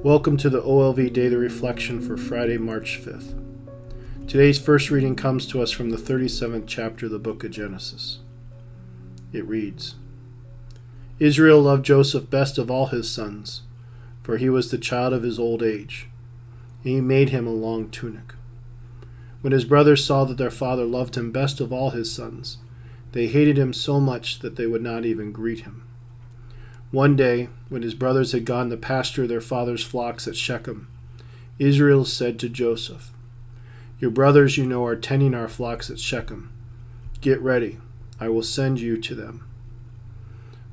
Welcome to the OLV Daily Reflection for Friday, March 5th. Today's first reading comes to us from the 37th chapter of the book of Genesis. It reads, Israel loved Joseph best of all his sons, for he was the child of his old age, and he made him a long tunic. When his brothers saw that their father loved him best of all his sons, they hated him so much that they would not even greet him. One day, when his brothers had gone to pasture their father's flocks at Shechem, Israel said to Joseph, Your brothers, you know, are tending our flocks at Shechem. Get ready, I will send you to them.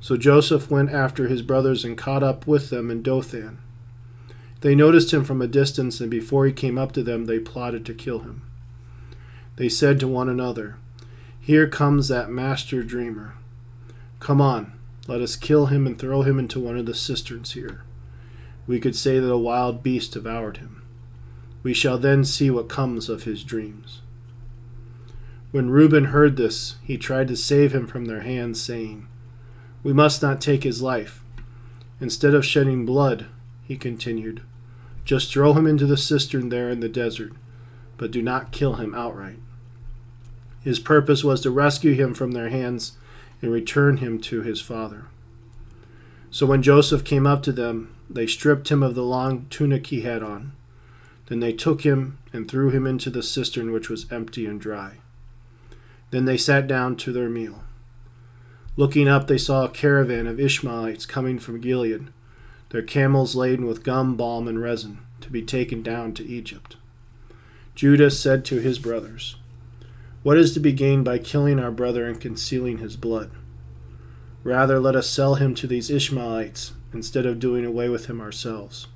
So Joseph went after his brothers and caught up with them in Dothan. They noticed him from a distance, and before he came up to them, they plotted to kill him. They said to one another, Here comes that master dreamer. Come on. Let us kill him and throw him into one of the cisterns here. We could say that a wild beast devoured him. We shall then see what comes of his dreams. When Reuben heard this, he tried to save him from their hands, saying, We must not take his life. Instead of shedding blood, he continued, just throw him into the cistern there in the desert, but do not kill him outright. His purpose was to rescue him from their hands and return him to his father. So when Joseph came up to them, they stripped him of the long tunic he had on. Then they took him and threw him into the cistern, which was empty and dry. Then they sat down to their meal. Looking up, they saw a caravan of Ishmaelites coming from Gilead, their camels laden with gum, balm, and resin, to be taken down to Egypt. Judah said to his brothers, What is to be gained by killing our brother and concealing his blood? Rather, let us sell him to these Ishmaelites instead of doing away with him ourselves.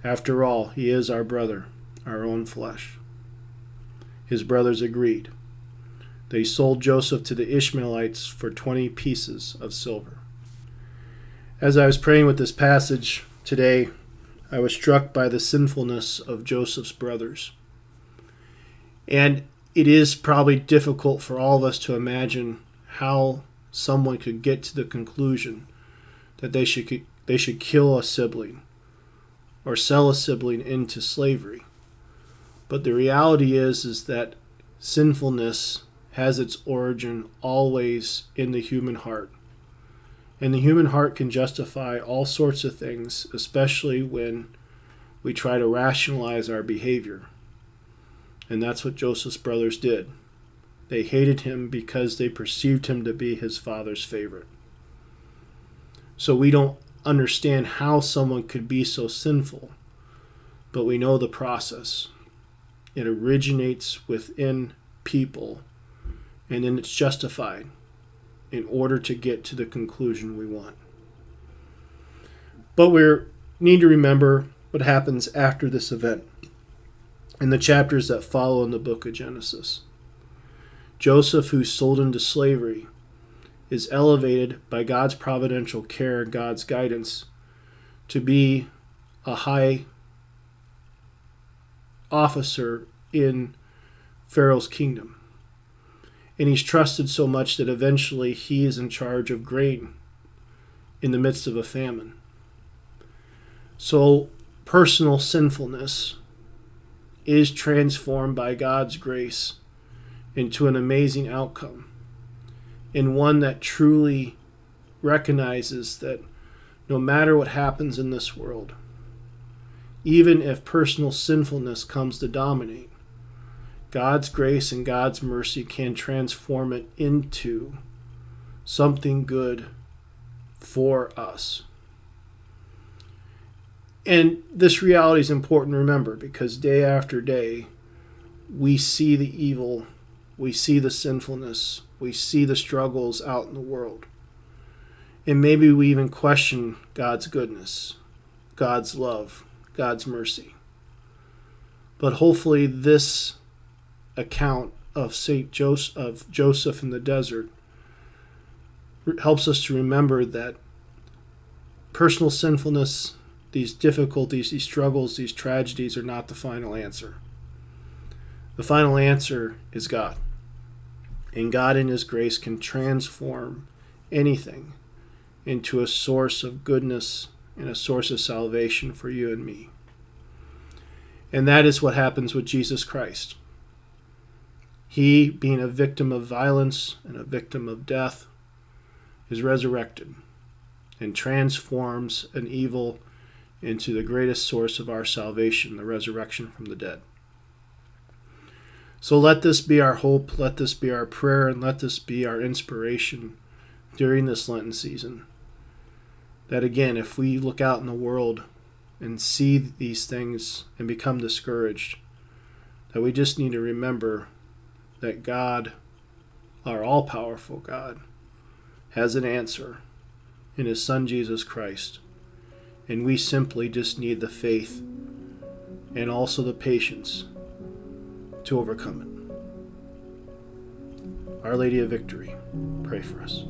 After all, he is our brother, our own flesh. His brothers agreed. They sold Joseph to the Ishmaelites for 20 pieces of silver. As I was praying with this passage today, I was struck by the sinfulness of Joseph's brothers. And it is probably difficult for all of us to imagine how someone could get to the conclusion that they should kill a sibling or sell a sibling into slavery. But the reality is that sinfulness has its origin always in the human heart. And the human heart can justify all sorts of things, especially when we try to rationalize our behavior. And that's what Joseph's brothers did. They hated him because they perceived him to be his father's favorite. So we don't understand how someone could be so sinful, but we know the process. It originates within people, and then it's justified in order to get to the conclusion we want. But we need to remember what happens after this event in the chapters that follow in the book of Genesis. Joseph, who's sold into slavery, is elevated by God's providential care and God's guidance to be a high officer in Pharaoh's kingdom. And he's trusted so much that eventually he is in charge of grain in the midst of a famine. So personal sinfulness is transformed by God's grace into an amazing outcome, and one that truly recognizes that no matter what happens in this world, even if personal sinfulness comes to dominate, God's grace and God's mercy can transform it into something good for us. And this reality is important to remember because day after day, we see the evil, we see the sinfulness, we see the struggles out in the world. And maybe we even question God's goodness, God's love, God's mercy. But hopefully this account of Joseph in the desert helps us to remember that personal sinfulness, these difficulties, these struggles, these tragedies are not the final answer. The final answer is God. And God in his grace can transform anything into a source of goodness and a source of salvation for you and me. And that is what happens with Jesus Christ. He, being a victim of violence and a victim of death, is resurrected and transforms an evil into the greatest source of our salvation, the resurrection from the dead. So let this be our hope, let this be our prayer, and let this be our inspiration during this Lenten season. That again, if we look out in the world and see these things and become discouraged, that we just need to remember that God, our all-powerful God, has an answer in His Son Jesus Christ. And we simply just need the faith and also the patience to overcome it. Our Lady of Victory, pray for us.